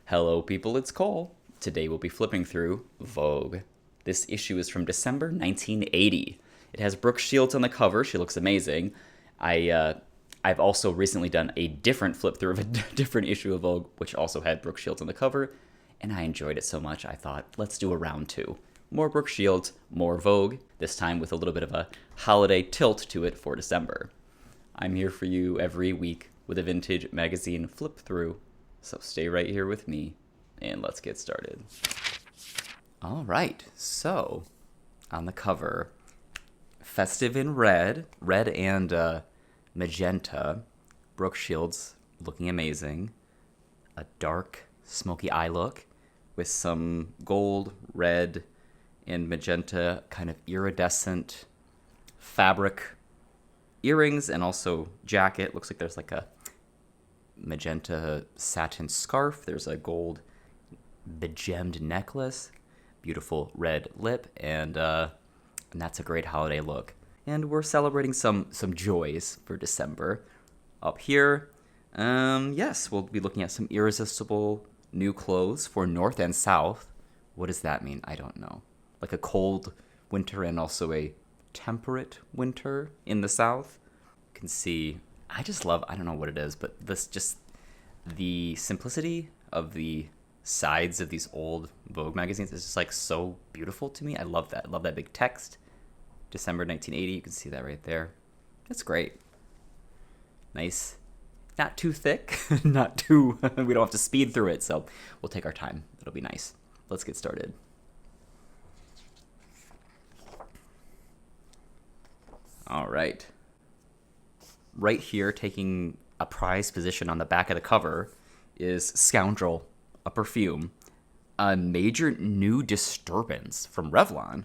Hello, people, it's Cole. Today we'll be flipping through Vogue. This issue is from December 1980. It has Brooke Shields on the cover. She looks amazing. I've also recently done a different flip through of a different issue of Vogue, which also had Brooke Shields on the cover, and I enjoyed it so much I thought, let's do a round two. More Brooke Shields, more Vogue, this time with a little bit of a holiday tilt to it for December. I'm here for you every week with a vintage magazine flip through. So stay right here with me, and let's get started. All right, so on the cover, festive in red and magenta, Brooke Shields looking amazing. A dark, smoky eye look with some gold, red, and magenta kind of iridescent fabric earrings and also jacket. Looks like there's like a magenta satin scarf. There's a gold begemmed necklace, beautiful red lip, and that's a great holiday look. And we're celebrating some joys for December. Up here, yes, we'll be looking at some irresistible new clothes for North and South. What does that mean? I don't know. Like a cold winter and also a temperate winter in the South. You can see I don't know what it is, but the simplicity of the sides of these old Vogue magazines is just like so beautiful to me. I love that. I love that big text. December 1980, you can see that right there. That's great. Nice. Not too thick, not too, we don't have to speed through it, so we'll take our time. It'll be nice. Let's get started. All right. Right here, taking a prized position on the back of the cover, is Scoundrel, a perfume. A major new disturbance from Revlon.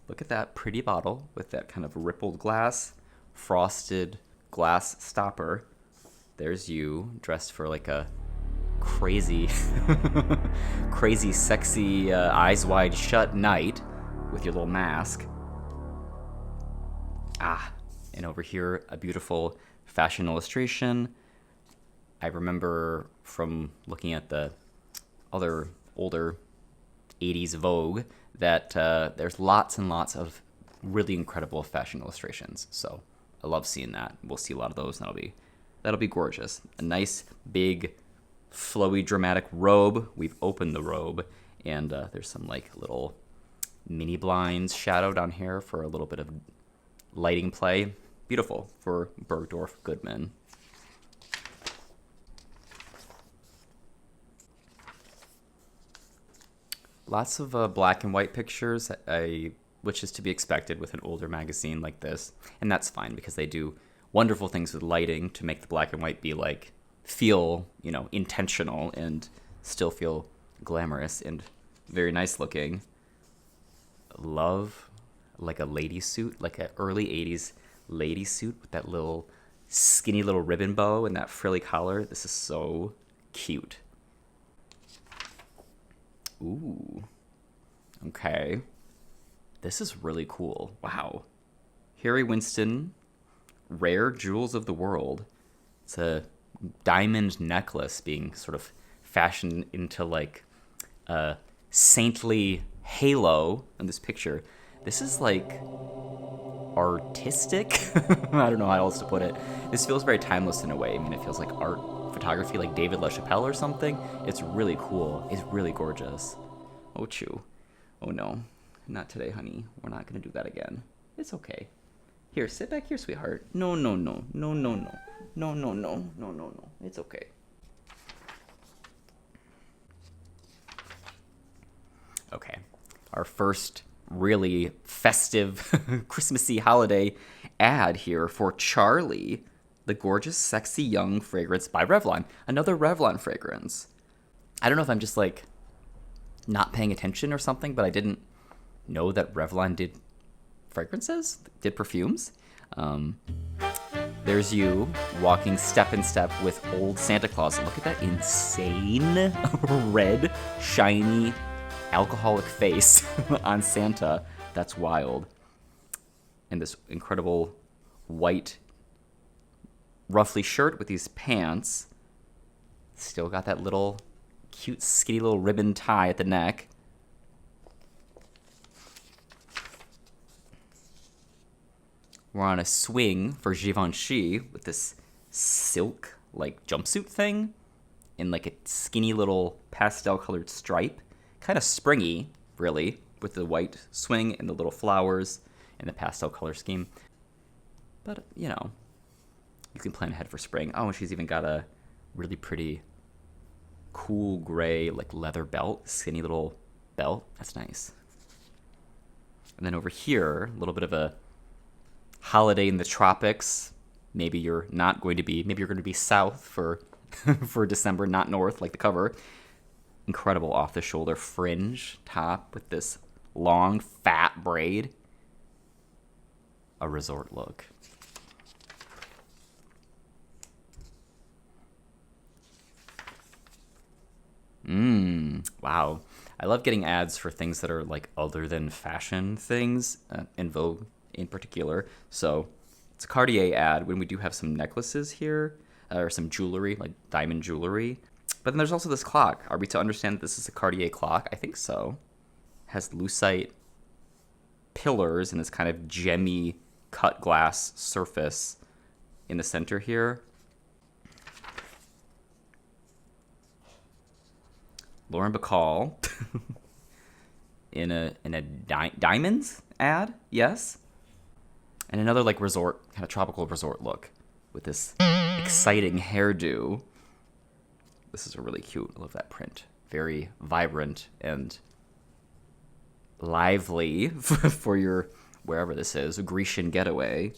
Look at that pretty bottle with that kind of rippled glass, frosted glass stopper. There's you, dressed for like a crazy, crazy, sexy, eyes wide shut night with your little mask. And over here, a beautiful fashion illustration. I remember from looking at the other older 80s Vogue that there's lots and lots of really incredible fashion illustrations. So I love seeing that. We'll see a lot of those, and that'll be gorgeous. A nice, big, flowy, dramatic robe. We've opened the robe, and there's some like little mini blinds shadowed on here for a little bit of lighting play. Beautiful for Bergdorf Goodman. Lots of black and white pictures, which is to be expected with an older magazine like this. And that's fine because they do wonderful things with lighting to make the black and white be like, feel, intentional and still feel glamorous and very nice looking. Love like a lady suit, like an early 80s lady suit with that little skinny little ribbon bow and that frilly collar. This is so cute. Ooh. Okay. This is really cool. Wow. Harry Winston, Rare Jewels of the World. It's a diamond necklace being sort of fashioned into like a saintly halo in this picture. This is like artistic. I don't know how else to put it. This feels very timeless in a way. I mean, it feels like art photography, like David LaChapelle or something. It's really cool. It's really gorgeous. Oh, chew. Oh, no. Not today, honey. We're not going to do that again. It's okay. Here, sit back here, sweetheart. No. No. It's okay. Okay. Our first really festive, Christmassy holiday ad here for Charlie, the gorgeous, sexy, young fragrance by Revlon. Another Revlon fragrance. I don't know if I'm just like not paying attention or something, but I didn't know that Revlon did fragrances, did perfumes. There's you walking step in step with old Santa Claus. Look at that insane red, shiny, alcoholic face on Santa. That's wild. And this incredible white ruffly shirt with these pants. Still got that little Cute, skinny little ribbon tie at the neck. We're on a swing for Givenchy with this silk, like, jumpsuit thing in, like, a skinny little pastel-colored stripe. Kind of springy, really, with the white swing and the little flowers and the pastel color scheme. But, you know, you can plan ahead for spring. Oh, and she's even got a really pretty cool gray, like, leather belt, skinny little belt. That's nice. And then over here, a little bit of a holiday in the tropics. Maybe you're going to be south for for December, not north like the cover. Incredible off-the-shoulder fringe top with this long, fat braid. A resort look. Wow. I love getting ads for things that are like other than fashion things, in Vogue in particular. So it's a Cartier ad when we do have some necklaces here, or some jewelry, like diamond jewelry. But then there's also this clock. Are we to understand that this is a Cartier clock? I think so. Has lucite pillars and this kind of gemmy cut glass surface in the center here. Lauren Bacall in a diamonds ad, yes, and another like resort, kind of tropical resort look with this exciting hairdo. This is a really cute. I love that print. Very vibrant and lively for your wherever this is, a Grecian getaway.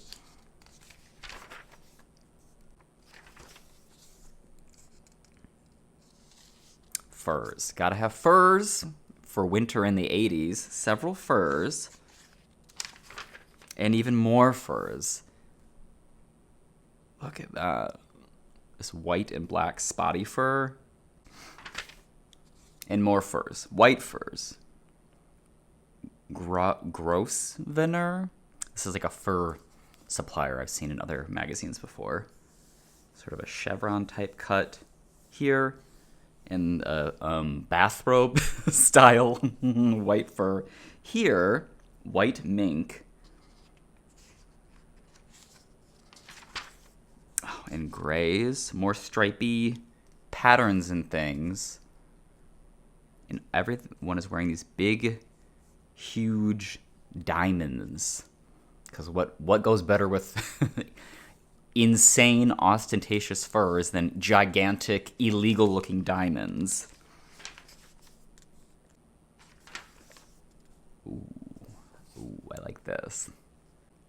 Furs. Gotta have furs for winter in the 80s. Several furs. And even more furs. Look at that. This white and black spotty fur. And more furs. White furs. Grosvenor. This is like a fur supplier I've seen in other magazines before. Sort of a chevron type cut here. In a bathrobe style white fur. Here, white mink. Oh, and grays, more stripy patterns and things. And everyone is wearing these big, huge diamonds. Because what goes better with insane, ostentatious furs than gigantic, illegal-looking diamonds? Ooh, I like this.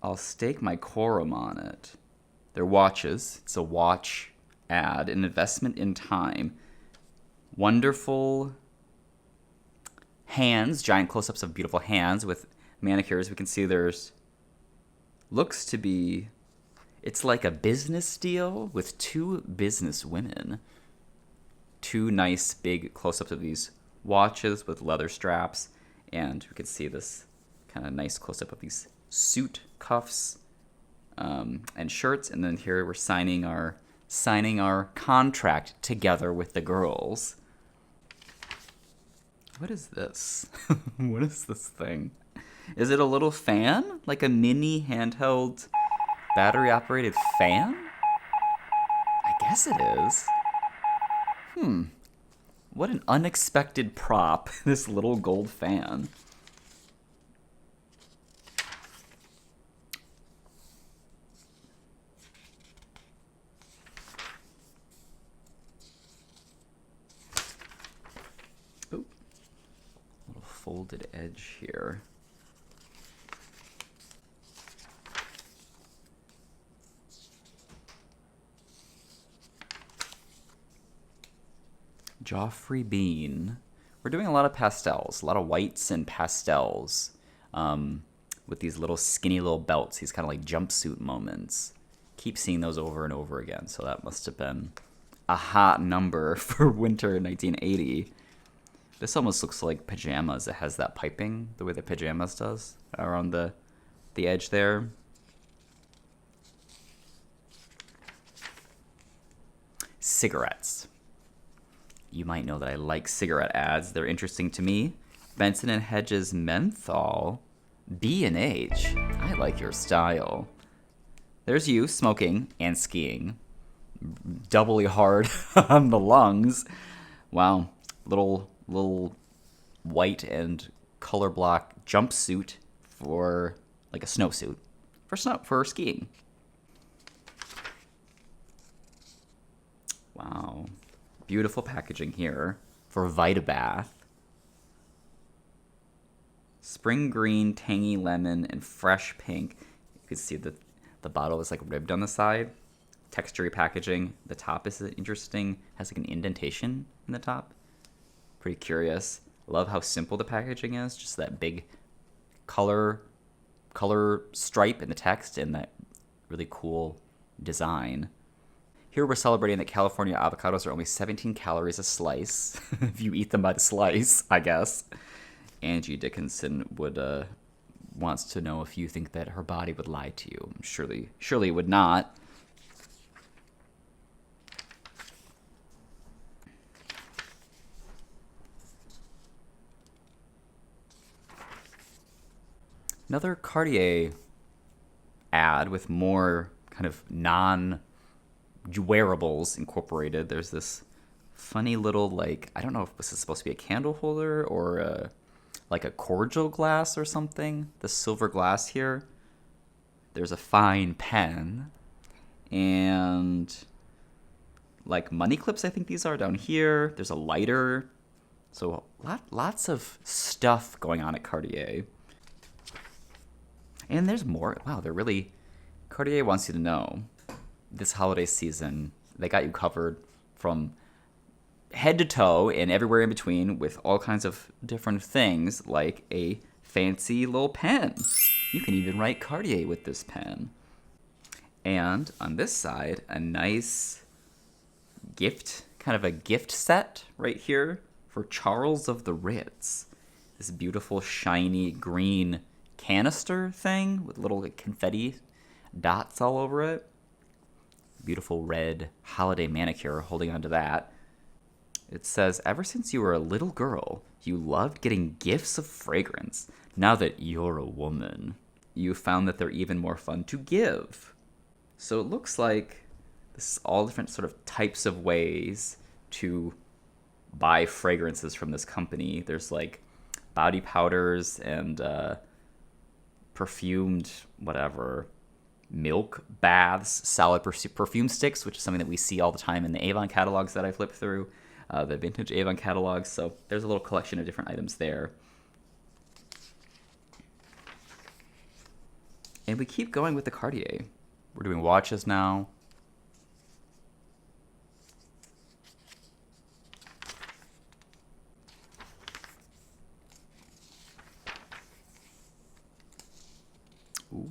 I'll stake my quorum on it. They're watches. It's a watch ad, an investment in time. Wonderful hands, giant close-ups of beautiful hands with manicures. We can see looks to be, it's like a business deal with two business women. Two nice big close-ups of these watches with leather straps. And we can see this kind of nice close-up of these suit cuffs and shirts. And then here we're signing our contract together with the girls. What is this? What is this thing? Is it a little fan? Like a mini handheld battery-operated fan? I guess it is. What an unexpected prop, this little gold fan. Ooh. Little folded edge here. Joffrey Bean. We're doing a lot of pastels, a lot of whites and pastels, with these little skinny little belts, these kind of like jumpsuit moments. Keep seeing those over and over again, so that must have been a hot number for winter 1980. This almost looks like pajamas. It has that piping, the way the pajamas does, around the edge there. Cigarettes. You might know that I like cigarette ads. They're interesting to me. Benson and Hedges menthol. B&H. I like your style. There's you smoking and skiing. Doubly hard on the lungs. Wow. Little white and color block jumpsuit for like a snowsuit for skiing. Wow. Beautiful packaging here for Vitabath. Spring green, tangy lemon, and fresh pink. You can see that the bottle is like ribbed on the side. Textury packaging. The top is interesting. Has like an indentation in the top. Pretty curious. Love how simple the packaging is. Just that big color stripe in the text and that really cool design. Here we're celebrating that California avocados are only 17 calories a slice. If you eat them by the slice, I guess. Angie Dickinson wants to know if you think that her body would lie to you. Surely would not. Another Cartier ad with more kind of non-wearables incorporated. There's this funny little, like, I don't know if this is supposed to be a candle holder or like a cordial glass or something. The silver glass here. There's a fine pen. And like money clips, I think these are down here. There's a lighter. So lots of stuff going on at Cartier. And there's more. Wow, Cartier wants you to know this holiday season, they got you covered from head to toe and everywhere in between with all kinds of different things, like a fancy little pen. You can even write Cartier with this pen. And on this side, a nice gift, kind of a gift set right here for Charles of the Ritz. This beautiful, shiny, green canister thing with little confetti dots all over it. Beautiful red holiday manicure holding onto that. It says, ever since you were a little girl, you loved getting gifts of fragrance. Now that you're a woman, you found that they're even more fun to give. So it looks like this is all different sort of types of ways to buy fragrances from this company. There's like body powders and perfumed whatever, milk baths, solid perfume sticks, which is something that we see all the time in the Avon catalogs that I flip through, the vintage Avon catalogs. So there's a little collection of different items there. And we keep going with the Cartier. We're doing watches now. Ooh.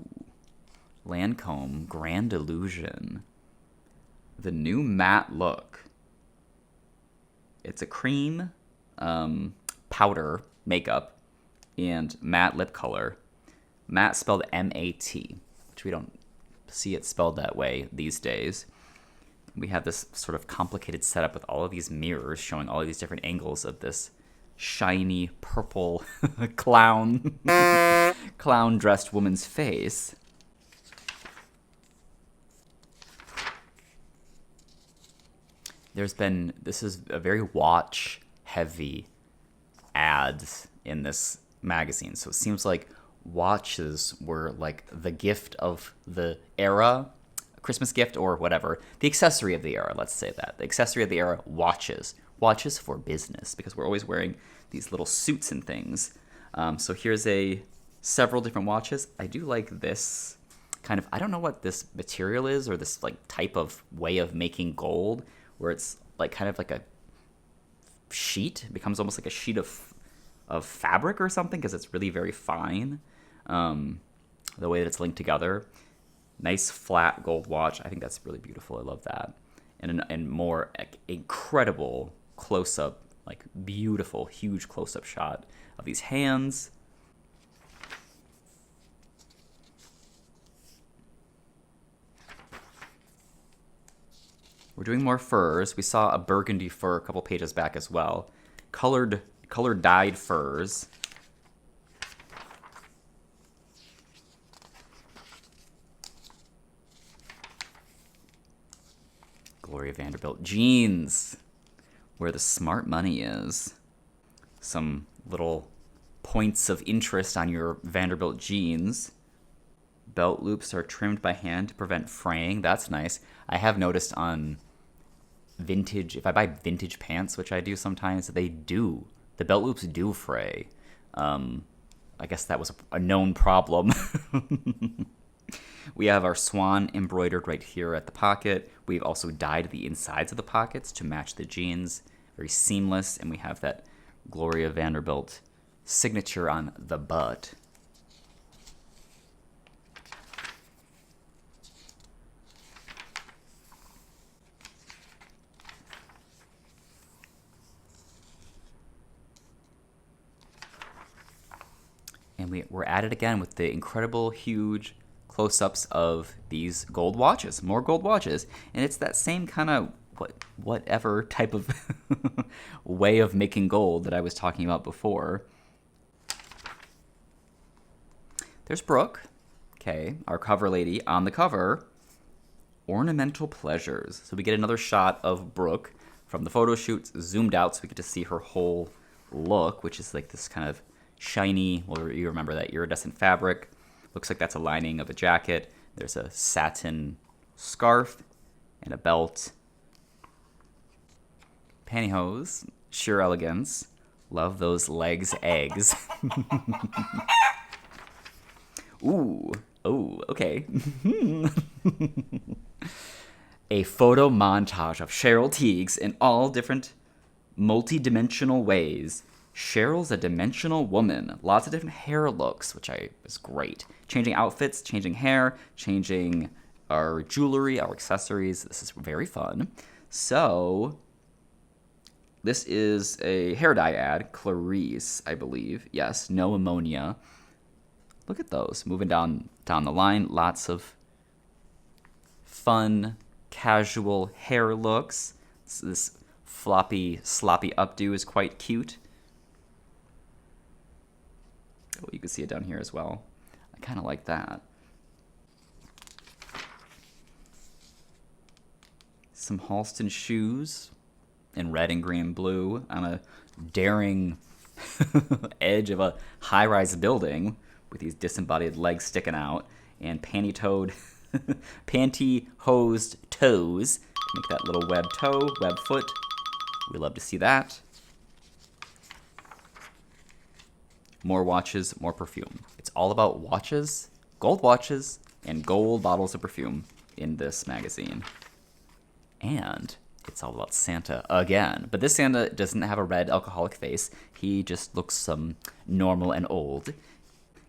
Lancome Grand Illusion. The new matte look. It's a cream powder makeup and matte lip color. Matte spelled M-A-T, which we don't see it spelled that way these days. We have this sort of complicated setup with all of these mirrors showing all of these different angles of this shiny purple clown dressed woman's face. This is a very watch heavy ads in this magazine. So it seems like watches were like the gift of the era, a Christmas gift or whatever, the accessory of the era, let's say that. The accessory of the era, watches for business, because we're always wearing these little suits and things. So here's several different watches. I do like this kind of, I don't know what this material is or this like type of way of making gold, where it's like kind of like a sheet. It becomes almost like a sheet of fabric or something, because it's really very fine. The way that it's linked together. Nice flat gold watch. I think that's really beautiful. I love that. And more incredible close-up, like beautiful, huge close-up shot of these hands. We're doing more furs. We saw a burgundy fur a couple pages back as well. Colored dyed furs. Gloria Vanderbilt jeans, where the smart money is. Some little points of interest on your Vanderbilt jeans. Belt loops are trimmed by hand to prevent fraying. That's nice. I have noticed on vintage, if I buy vintage pants, which I do sometimes, they do. The belt loops do fray. I guess that was a known problem. We have our swan embroidered right here at the pocket. We've also dyed the insides of the pockets to match the jeans. Very seamless. And we have that Gloria Vanderbilt signature on the butt. And we're at it again with the incredible, huge close-ups of these gold watches. More gold watches. And it's that same kind of whatever type of way of making gold that I was talking about before. There's Brooke, okay, our cover lady on the cover. Ornamental Pleasures. So we get another shot of Brooke from the photo shoots, zoomed out so we get to see her whole look, which is like this kind of shiny, well, you remember that iridescent fabric. Looks like that's a lining of a jacket. There's a satin scarf and a belt. Pantyhose, sheer elegance. Love those legs, eggs. Ooh, oh, okay. A photo montage of Cheryl Tiegs in all different multi-dimensional ways. Cheryl's a dimensional woman. Lots of different hair looks, which is great. Changing outfits, changing hair, changing our jewelry, our accessories. This is very fun. So, this is a hair dye ad. Clarice, I believe. Yes, no ammonia. Look at those. Moving down the line. Lots of fun, casual hair looks. This floppy, sloppy updo is quite cute. Oh, you can see it down here as well. I kind of like that. Some Halston shoes in red and green and blue on a daring edge of a high-rise building with these disembodied legs sticking out, and pantyhosed toes to make that little web toe, web foot. We love to see that. More watches, more perfume. It's all about watches, and gold bottles of perfume in this magazine. And it's all about Santa again. But this Santa doesn't have a red alcoholic face. He just looks normal and old.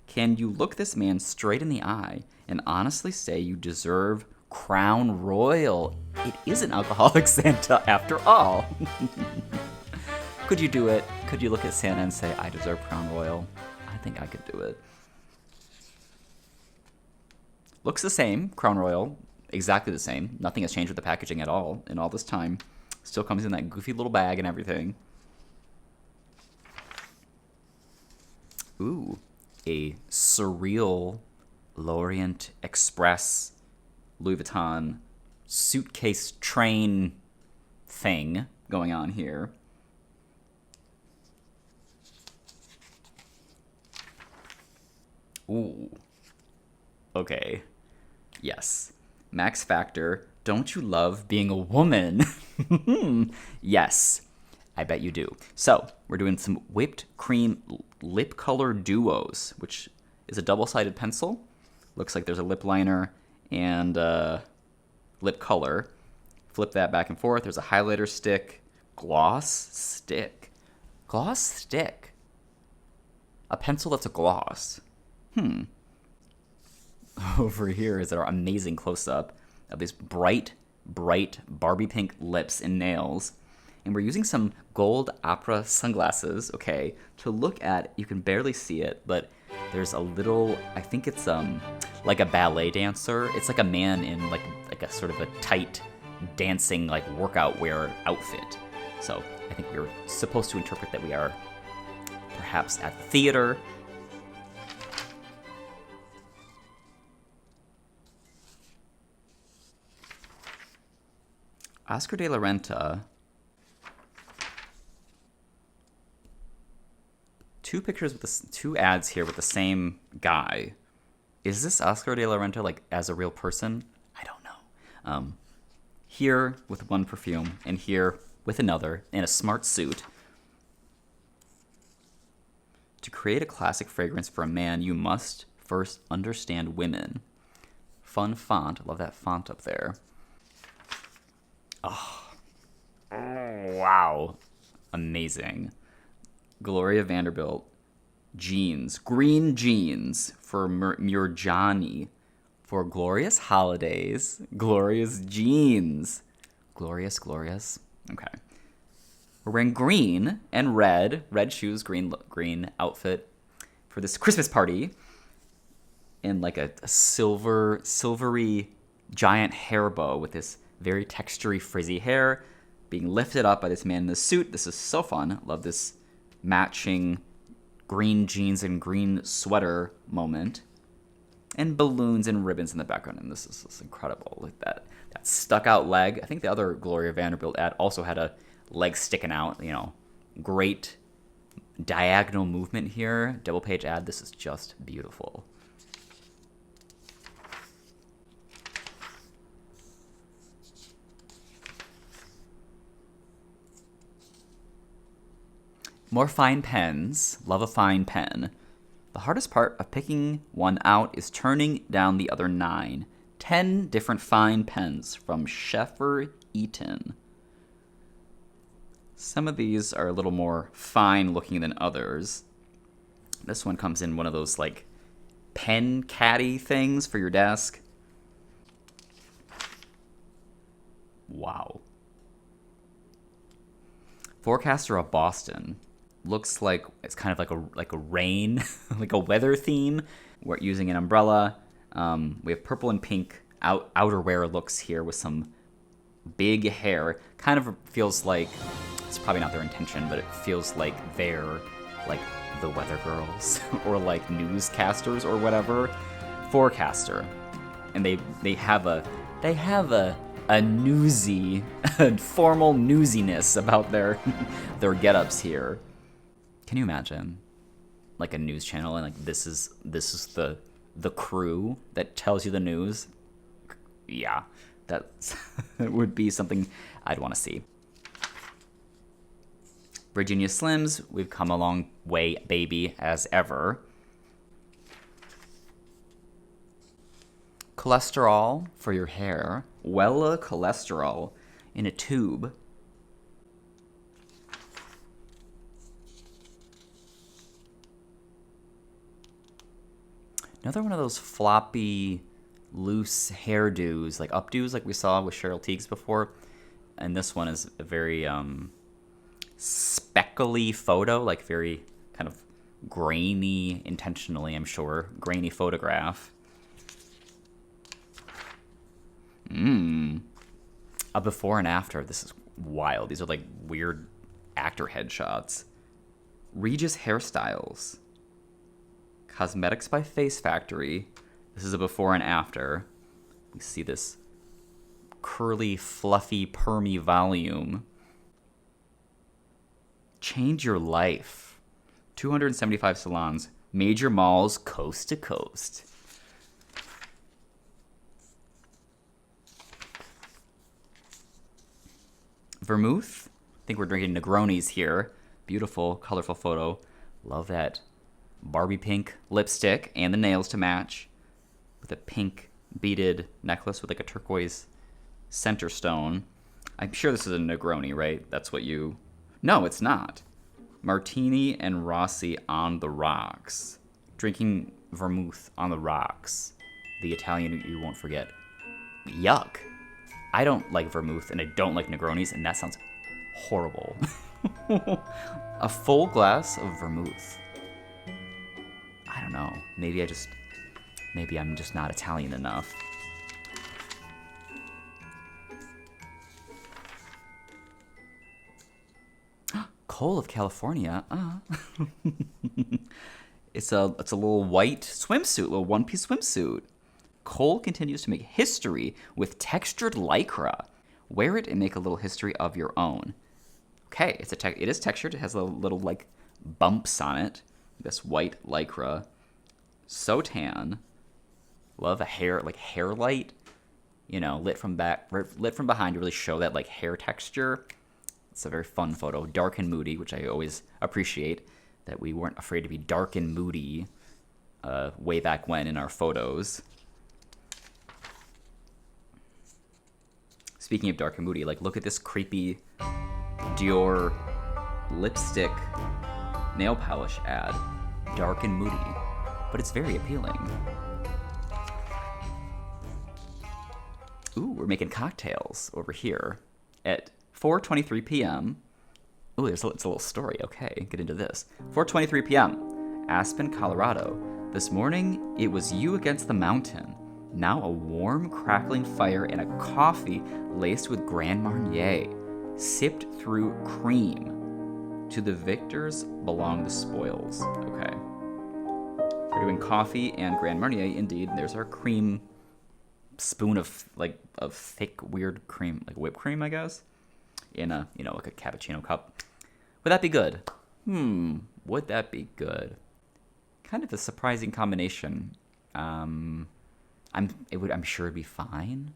Can you look this man straight in the eye and honestly say you deserve Crown Royal? It is an alcoholic Santa after all. Could you do it? Could you look at Santa and say, I deserve Crown Royal? I think I could do it. Looks the same, Crown Royal. Exactly the same. Nothing has changed with the packaging at all in all this time. Still comes in that goofy little bag and everything. Ooh, a surreal L'Orient Express Louis Vuitton suitcase train thing going on here. Ooh. Okay. Yes. Max Factor, don't you love being a woman? Yes. I bet you do. So, we're doing some whipped cream lip color duos, which is a double-sided pencil. Looks like there's a lip liner and lip color. Flip that back and forth. There's a highlighter stick. Gloss stick. Gloss stick. A pencil that's a gloss. Over here is our amazing close-up of these bright Barbie pink lips and nails. And we're using some gold opera sunglasses, okay, to look at. You can barely see it, but there's a little, I think it's like a ballet dancer. It's like a man in like a sort of a tight dancing, like, workout wear outfit. So I think we're supposed to interpret that we are perhaps at the theater. Oscar de la Renta. Two ads here with the same guy. Is this Oscar de la Renta, like, as a real person? I don't know. Here with one perfume, and here with another, in a smart suit. To create a classic fragrance for a man, you must first understand women. Fun font. Love that font up there. Oh, wow. Amazing. Gloria Vanderbilt. Jeans. Green jeans for Murjani. For glorious holidays. Glorious jeans. Glorious. Okay. We're wearing green and red. Red shoes, green outfit for this Christmas party. In like a silvery giant hair bow with this very textury, frizzy hair being lifted up by this man in the suit. This is so fun. Love this matching green jeans and green sweater moment. And balloons and ribbons in the background. And this is incredible. Like that stuck out leg. I think the other Gloria Vanderbilt ad also had a leg sticking out. Great diagonal movement here. Double page ad. This is just beautiful. More fine pens. Love a fine pen. The hardest part of picking one out is turning down the other 9. 10 different fine pens from Sheffer Eaton. Some of these are a little more fine looking than others. This one comes in one of those like pen caddy things for your desk. Wow. Forecaster of Boston. Looks like it's kind of like a rain, like a weather theme. We're using an umbrella. We have purple and pink outerwear looks here with some big hair. Kind of feels like, it's probably not their intention, but it feels like they're like the weather girls or like newscasters or whatever. Forecaster, and they have a newsy, a formal newsiness about their get-ups here. Can you imagine, like a news channel and like this is the crew that tells you the news? Yeah, that would be something I'd want to see. Virginia Slims, we've come a long way, baby, as ever. Cholesterol for your hair. Wella cholesterol in a tube. Another one of those floppy, loose hairdos, like updos like we saw with Cheryl Tiegs before. And this one is a very speckly photo, like very kind of grainy, intentionally, I'm sure, grainy photograph. A before and after. This is wild. These are like weird actor headshots. Regis Hairstyles. Cosmetics by Face Factory. This is a before and after. You see this curly, fluffy, permy volume. Change your life. 275 salons. Major malls coast to coast. Vermouth. I think we're drinking Negronis here. Beautiful, colorful photo. Love that Barbie pink lipstick and the nails to match. With a pink beaded necklace with like a turquoise center stone. I'm sure this is a Negroni, right? That's what you... No, it's not. Martini and Rossi on the rocks. Drinking vermouth on the rocks. The Italian you won't forget. Yuck. I don't like vermouth and I don't like Negronis, and that sounds horrible. A full glass of vermouth. I don't know. Maybe I'm just not Italian enough. whole of California. It's a little white swimsuit, little one-piece swimsuit. Cole continues to make history with textured Lycra. Wear it and make a little history of your own. Okay, it is textured. It has little like bumps on it. This white Lycra, so tan. Love a hair light, lit from behind to really show that like hair texture. It's a very fun photo, dark and moody, which I always appreciate that we weren't afraid to be dark and moody way back when in our photos. Speaking of dark and moody, like look at this creepy Dior lipstick nail polish ad. Dark and moody, but it's very appealing. Ooh, we're making cocktails over here at 4:23 p.m. Ooh, it's a little story. Okay, get into this. 4:23 p.m. Aspen, Colorado. This morning, it was you against the mountain. Now a warm, crackling fire and a coffee laced with Grand Marnier, sipped through cream. To the victors belong the spoils. Okay. We're doing coffee and Grand Marnier, indeed. There's our cream spoon of thick, weird cream, like whipped cream, I guess, in a, like a cappuccino cup. Would that be good? Would that be good? Kind of a surprising combination. I'm sure it'd be fine,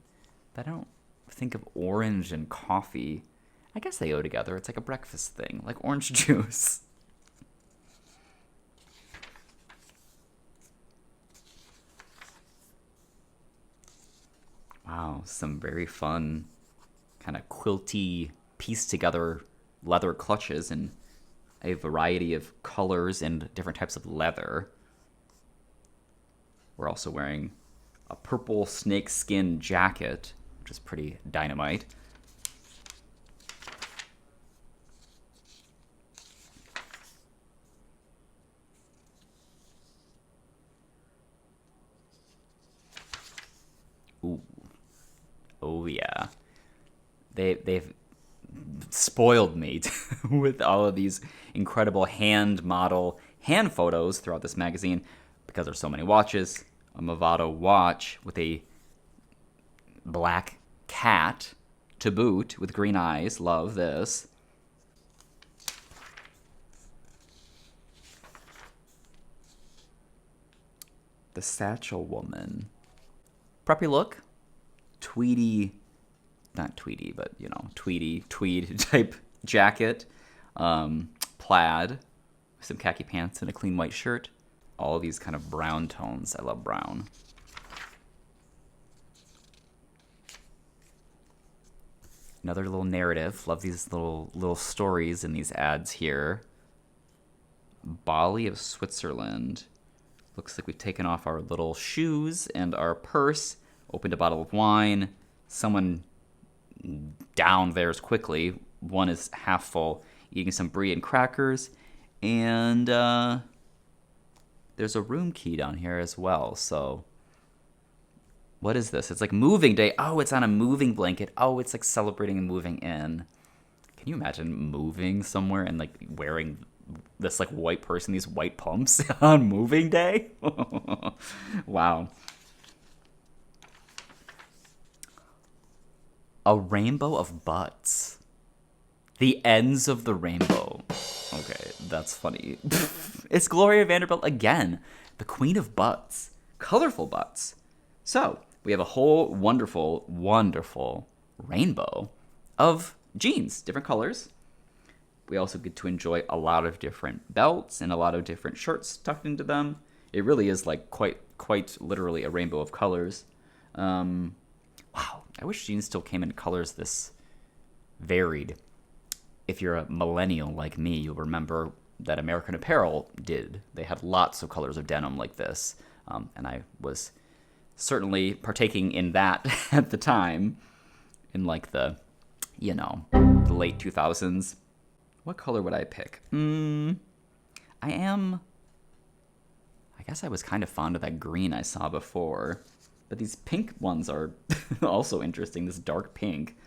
but I don't think of orange and coffee. I guess they go together. It's like a breakfast thing, like orange juice. Wow, some very fun, kind of quilty, pieced together leather clutches in a variety of colors and different types of leather. We're also wearing a purple snakeskin jacket, which is pretty dynamite. Ooh. Oh yeah. They've spoiled me with all of these incredible hand photos throughout this magazine because there's so many watches. A Movado watch with a black cat to boot with green eyes. Love this. The Satchel Woman. Preppy look. Tweedy, not tweedy, but tweed type jacket. Plaid. Some khaki pants and a clean white shirt. All these kind of brown tones. I love brown. Another little narrative. Love these little stories in these ads here. Bali of Switzerland. Looks like we've taken off our little shoes and our purse. Opened a bottle of wine. Someone down theirs quickly. One is half full. Eating some brie and crackers. And there's a room key down here as well. So what is this? It's like moving day. Oh, it's on a moving blanket. Oh, it's like celebrating and moving in. Can you imagine moving somewhere and like wearing this like white person, these white pumps on moving day? Wow. A rainbow of butts. The ends of the rainbow. Okay, that's funny. It's Gloria Vanderbilt again. The queen of butts. Colorful butts. So, we have a whole wonderful, wonderful rainbow of jeans. Different colors. We also get to enjoy a lot of different belts and a lot of different shirts tucked into them. It really is like quite literally a rainbow of colors. Wow. I wish jeans still came in colors this varied. If you're a millennial like me, you'll remember that American Apparel did. They had lots of colors of denim like this. And I was certainly partaking in that at the time in like the late 2000s. What color would I pick? I guess I was kind of fond of that green I saw before. But these pink ones are also interesting, this dark pink.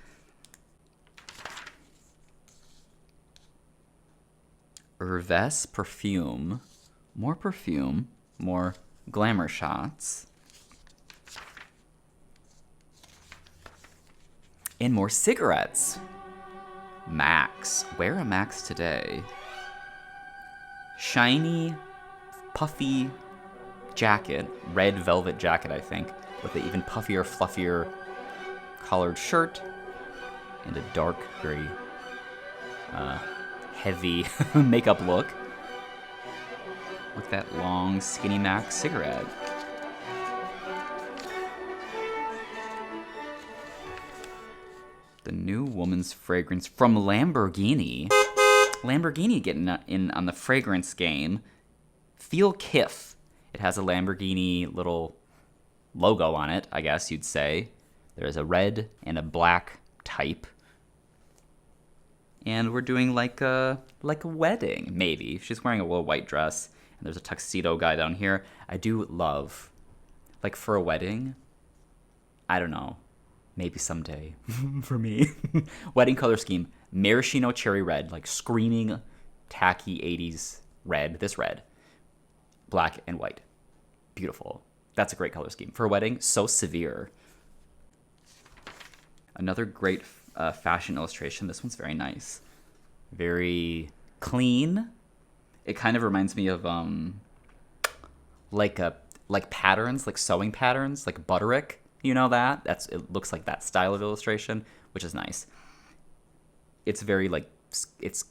Herves perfume. More perfume. More glamour shots. And more cigarettes. Max. Wear a Max today. Shiny, puffy jacket. Red velvet jacket, I think. With an even puffier, fluffier collared shirt. And a dark, very heavy makeup look. With that long, skinny Max cigarette. The new woman's fragrance from Lamborghini. Lamborghini getting in on the fragrance game. Feel Kif. It has a Lamborghini little logo on it, I guess you'd say. There's a red and a black type. And we're doing like a wedding, maybe. She's wearing a little white dress. And there's a tuxedo guy down here. I do love, like for a wedding, I don't know. Maybe someday for me. Wedding color scheme. Maraschino cherry red. Like screaming tacky 80s red. This red. Black and white. Beautiful. That's a great color scheme. For a wedding, so severe. Another great fashion illustration. This one's very nice. Very clean. It kind of reminds me of like patterns, like sewing patterns, like Butterick. You know that? It looks like that style of illustration, which is nice. It's very it's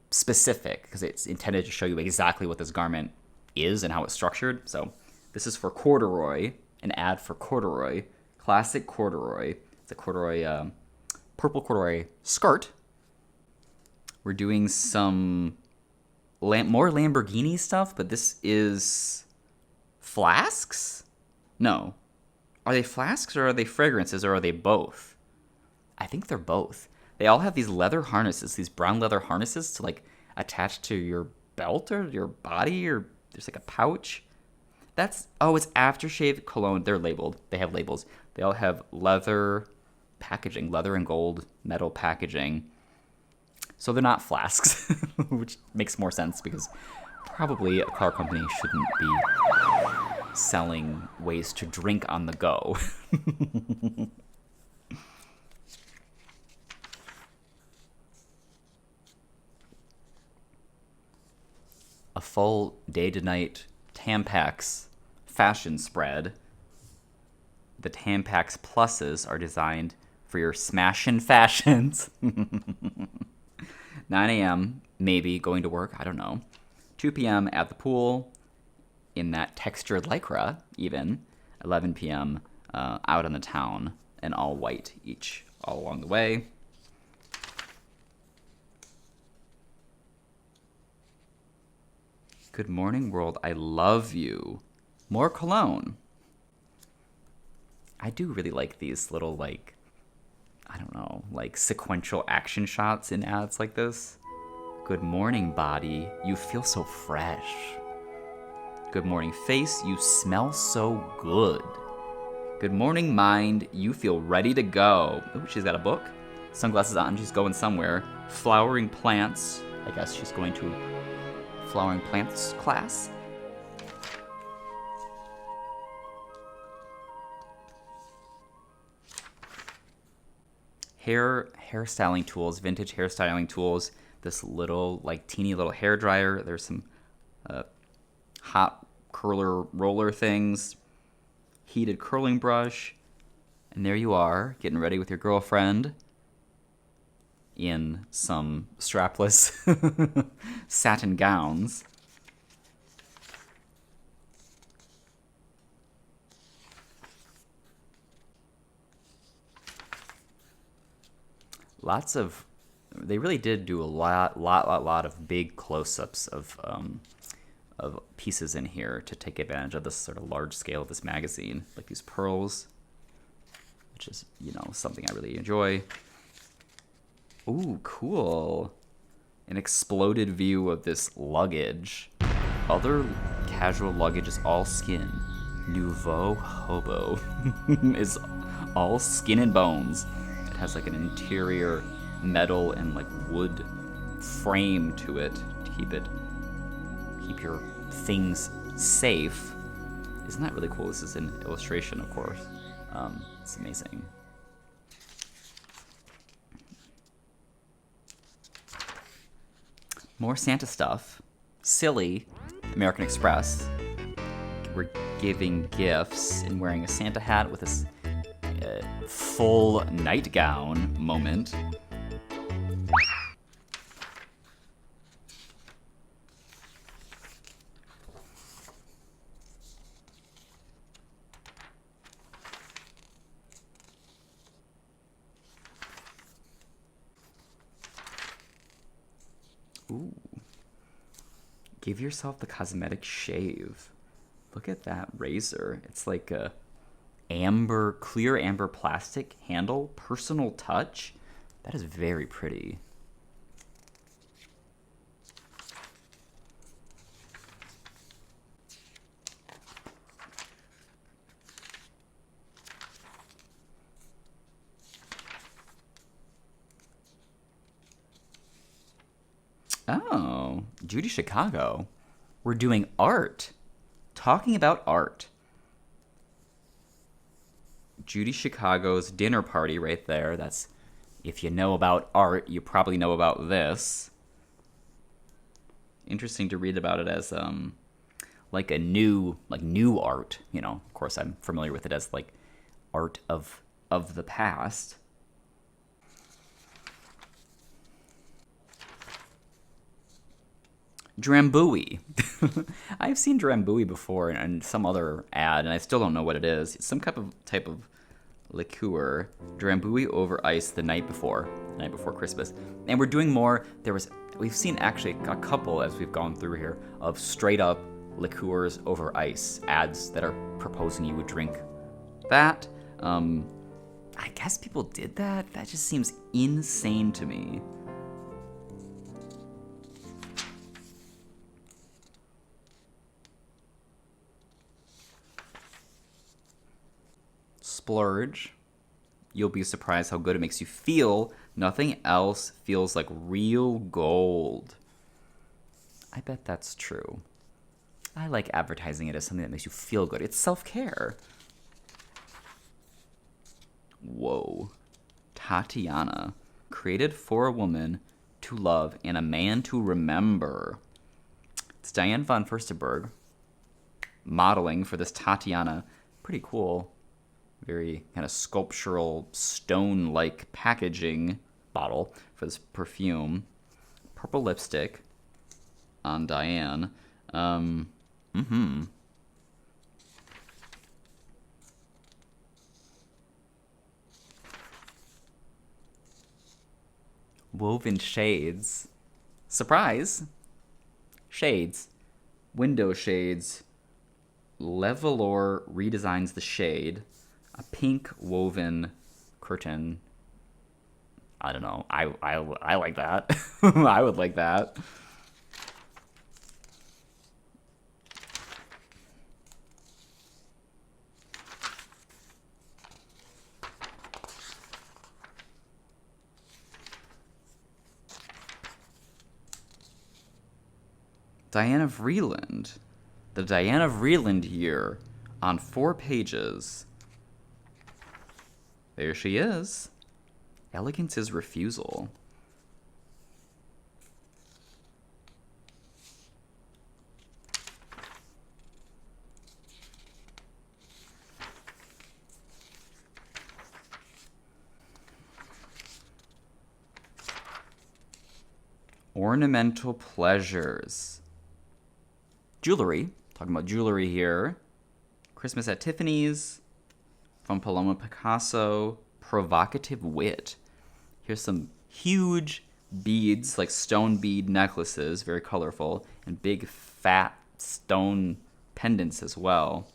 specific because it's intended to show you exactly what this garment is and how it's structured. So this is for corduroy, an ad for corduroy, classic corduroy. It's a corduroy, purple corduroy skirt. We're doing some more Lamborghini stuff, but this is flasks? No. Are they flasks or are they fragrances or are they both? I think they're both. They all have these leather harnesses, these brown leather harnesses to like attach to your belt or your body, or there's like a pouch. It's aftershave cologne. They're labeled. They have labels. They all have leather packaging, leather and gold metal packaging. So they're not flasks, which makes more sense because probably a car company shouldn't be selling ways to drink on the go. A full day to night Tampax fashion spread. The Tampax Pluses are designed for your smashin' fashions. 9 a.m., maybe going to work, I don't know. 2 p.m. at the pool, in that textured Lycra, even. 11 p.m. Out on the town, and all white each, all along the way. Good morning, world. I love you. More cologne. I do really like these little, sequential action shots in ads like this. Good morning, body. You feel so fresh. Good morning, face. You smell so good. Good morning, mind. You feel ready to go. Ooh, she's got a book. Sunglasses on. She's going somewhere. Flowering plants. I guess she's going to flowering plants class. Hairstyling tools, vintage hairstyling tools. This little, teeny little hair dryer. There's some hot curler roller things. Heated curling brush. And there you are, getting ready with your girlfriend in some strapless satin gowns. They really did do a lot of big close-ups of pieces in here to take advantage of this sort of large scale of this magazine, like these pearls, which is, something I really enjoy. Ooh, cool. An exploded view of this luggage. Other casual luggage is all skin. Nouveau Hobo is all skin and bones. It has an interior metal and wood frame to it to keep your things safe. Isn't that really cool? This is an illustration, of course. It's amazing. More Santa stuff. Silly. American Express. We're giving gifts and wearing a Santa hat with a full nightgown moment. Ooh. Give yourself the cosmetic shave. Look at that razor. It's like a clear amber plastic handle, personal touch. That is very pretty. Oh, Judy Chicago. We're doing art. Talking about art. Judy Chicago's dinner party right there. That's, if you know about art, you probably know about this. Interesting to read about it as like new art. You know, of course I'm familiar with it as like art of the past. Drambuie. I've seen Drambuie before in some other ad, and I still don't know what it is. It's some type of liqueur. Drambuie over ice the night before Christmas. And we're doing more. We've seen actually a couple as we've gone through here of straight up liqueurs over ice ads that are proposing you would drink that. I guess people did that. That just seems insane to me. Splurge. You'll be surprised how good it makes you feel. Nothing else feels like real gold. I bet that's true. I like advertising it as something that makes you feel good. It's self-care. Whoa. Tatiana. Created for a woman to love and a man to remember. It's Diane von Furstenberg modeling for this Tatiana. Pretty cool. Very kind of sculptural, stone-like packaging bottle for this perfume. Purple lipstick on Diane. Woven shades. Surprise! Shades. Window shades. Levelor redesigns the shade. A pink woven curtain. I don't know. I like that. I would like that. Diana Vreeland. The Diana Vreeland year on 4 pages. There she is. Elegance is refusal. Ornamental pleasures. Jewelry. Talking about jewelry here. Christmas at Tiffany's. From Paloma Picasso, Provocative Wit. Here's some huge beads, like stone bead necklaces, very colorful, and big fat stone pendants as well.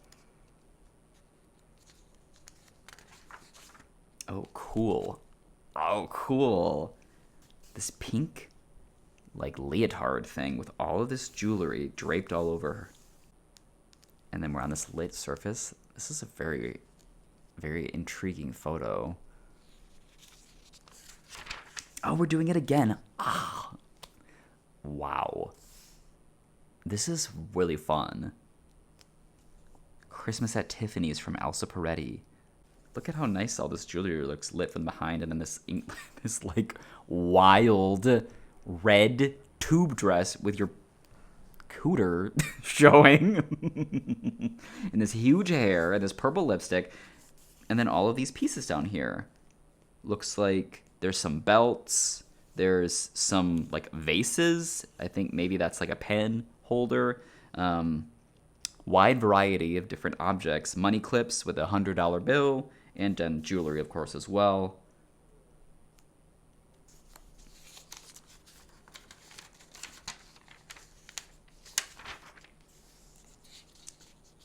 Oh, cool. Oh, cool. This pink, like, leotard thing with all of this jewelry draped all over her. And then we're on this lit surface. This is a very intriguing photo. Oh, we're doing it again. Ah. Wow. This is really fun. Christmas at Tiffany's from Elsa Peretti. Look at how nice all this jewelry looks lit from behind, and then this like wild red tube dress with your cooter showing, and this huge hair and this purple lipstick, and then all of these pieces down here. Looks like there's some belts, there's some like vases. I think maybe that's like a pen holder. Wide variety of different objects, money clips with a $100 bill, and then jewelry, of course, as well.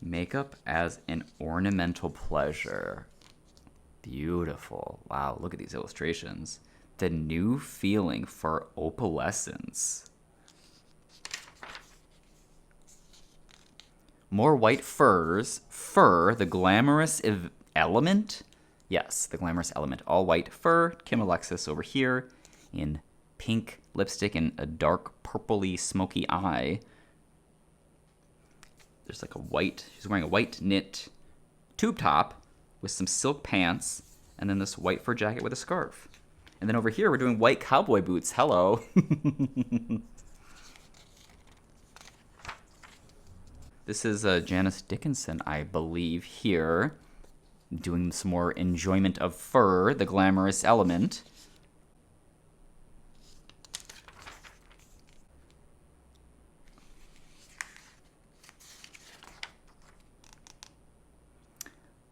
Makeup as an ornamental pleasure. Beautiful. Wow, look at these illustrations. The new feeling for opalescence. More white furs. Fur, the glamorous element. Yes, the glamorous element. All white fur. Kim Alexis over here in pink lipstick and a dark purpley smoky eye. There's like a white, she's wearing a white knit tube top with some silk pants and then this white fur jacket with a scarf. And then over here, we're doing white cowboy boots. Hello. This is Janice Dickinson, I believe, here, doing some more enjoyment of fur, the glamorous element.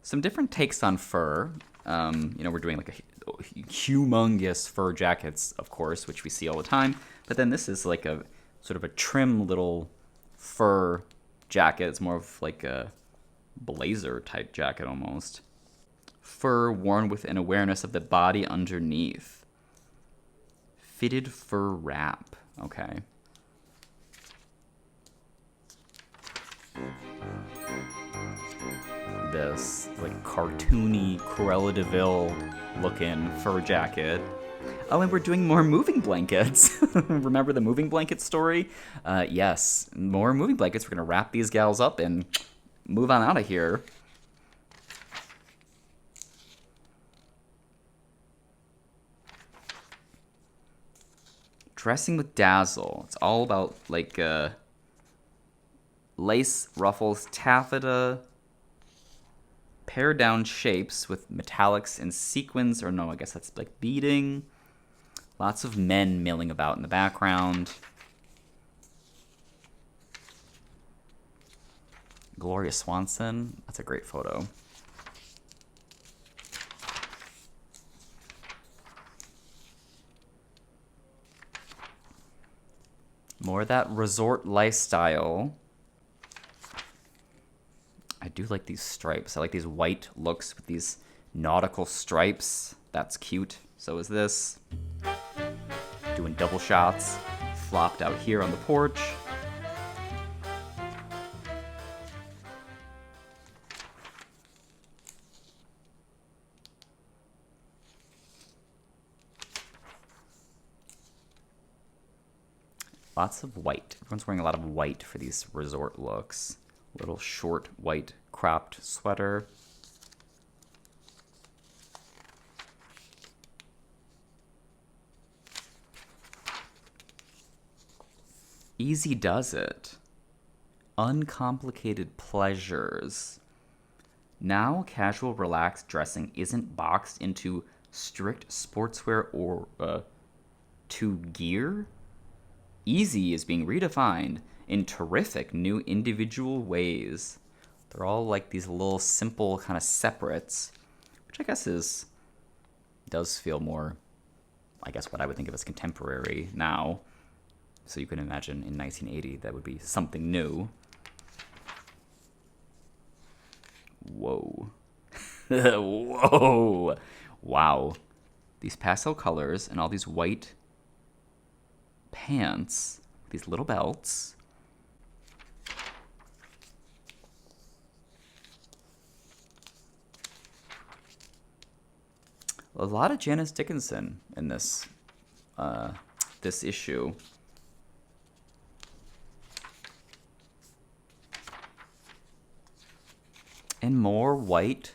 Some different takes on fur. We're doing like a humongous fur jackets, of course, which we see all the time. But then this is like a sort of a trim little fur jacket. It's more of like a blazer type jacket almost. Fur worn with an awareness of the body underneath. Fitted fur wrap. Okay. This like cartoony Cruella de Vil looking fur jacket. Oh, and we're doing more moving blankets. Remember the moving blanket story? Yes, more moving blankets. We're gonna wrap these gals up and move on out of here. Dressing with dazzle. It's all about like lace, ruffles, taffeta, pared down shapes with metallics and sequins, or no, I guess that's like beading. Lots of men milling about in the background. Gloria Swanson, that's a great photo. More of that resort lifestyle. I do like these stripes. I like these white looks with these nautical stripes. That's cute. So is this. Doing double shots. Flopped out here on the porch. Lots of white. Everyone's wearing a lot of white for these resort looks. Little short white cropped sweater. Easy does it. Uncomplicated pleasures. Now casual relaxed dressing isn't boxed into strict sportswear or to gear. Easy is being redefined in terrific new individual ways. They're all like these little simple kind of separates, which I guess does feel more, I guess, what I would think of as contemporary now. So you can imagine in 1980 that would be something new. Whoa. Whoa. Wow. These pastel colors and all these white pants, these little belts. A lot of Janice Dickinson in this issue. And more white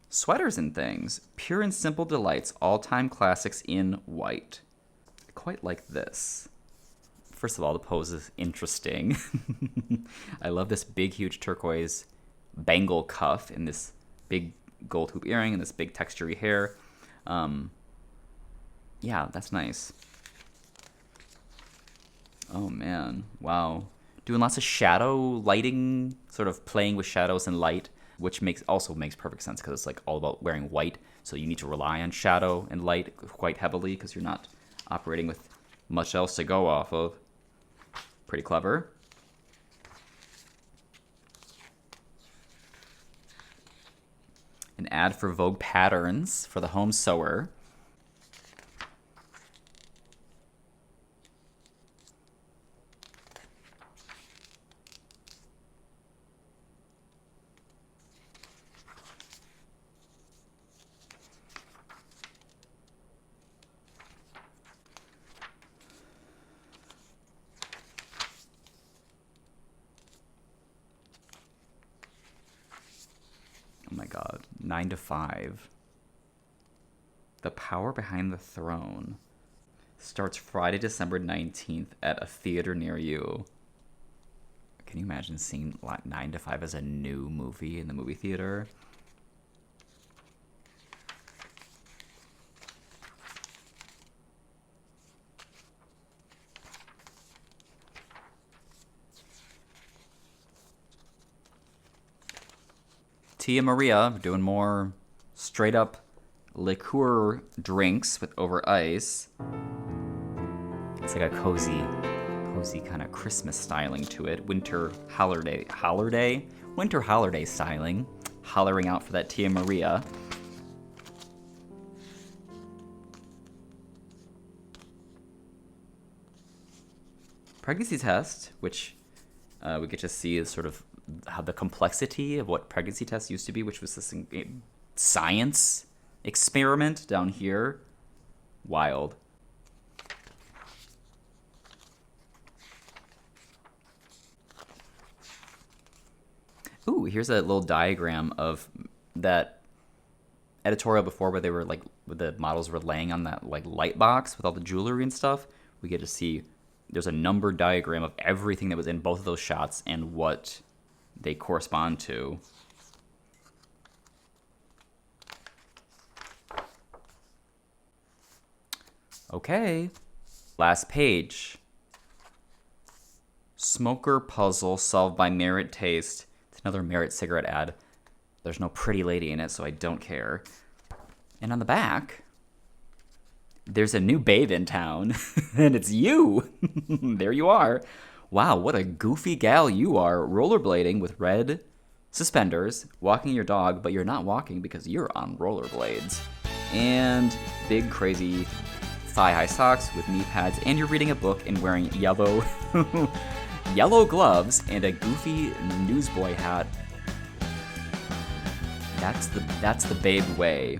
sweaters and things. Pure and simple delights, all-time classics in white. I quite like this. First of all, the pose is interesting. I love this big, huge turquoise bangle cuff and this big gold hoop earring and this big textury hair. Yeah, that's nice. Oh, man. Wow. Doing lots of shadow lighting, sort of playing with shadows and light, which also makes perfect sense because it's like all about wearing white. So you need to rely on shadow and light quite heavily because you're not operating with much else to go off of. Pretty clever. An ad for Vogue patterns for the home sewer. Oh my god, 9 to 5. The Power Behind the Throne starts Friday, December 19th at a theater near you. Can you imagine seeing 9 to 5 as a new movie in the movie theater? Tia Maria doing more straight up liqueur drinks with over ice. It's like a cozy kind of Christmas styling to it. Winter holiday styling. Hollering out for that Tia Maria. Pregnancy test, which we get to see is sort of how the complexity of what pregnancy tests used to be, which was this science experiment down here. Wild. Ooh, here's a little diagram of that editorial before where they were like, where the models were laying on that like light box with all the jewelry and stuff. We get to see there's a number diagram of everything that was in both of those shots and what they correspond to. Okay. Last page. Smoker puzzle solved by Merit Taste. It's another Merit cigarette ad. There's no pretty lady in it, so I don't care. And on the back, there's a new babe in town, and it's you. There you are. Wow, what a goofy gal you are, rollerblading with red suspenders, walking your dog, but you're not walking because you're on rollerblades. And big, crazy thigh-high socks with knee pads, and you're reading a book and wearing yellow gloves and a goofy newsboy hat. That's the Babe way.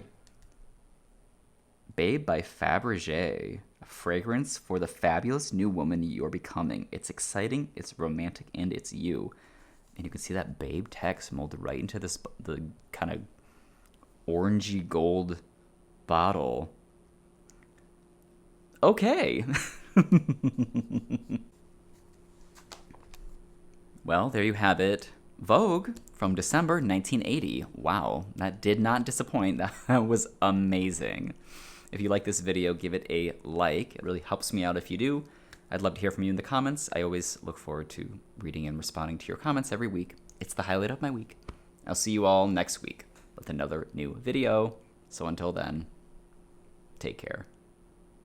Babe by Fabergé. A fragrance for the fabulous new woman you're becoming. It's exciting, it's romantic, and it's you. And you can see that Babe text molded right into the kind of orangey gold bottle. Okay. Well, there you have it. Vogue from December 1980. Wow, that did not disappoint. That was amazing. If you like this video, give it a like. It really helps me out if you do. I'd love to hear from you in the comments. I always look forward to reading and responding to your comments every week. It's the highlight of my week. I'll see you all next week with another new video. So until then, take care.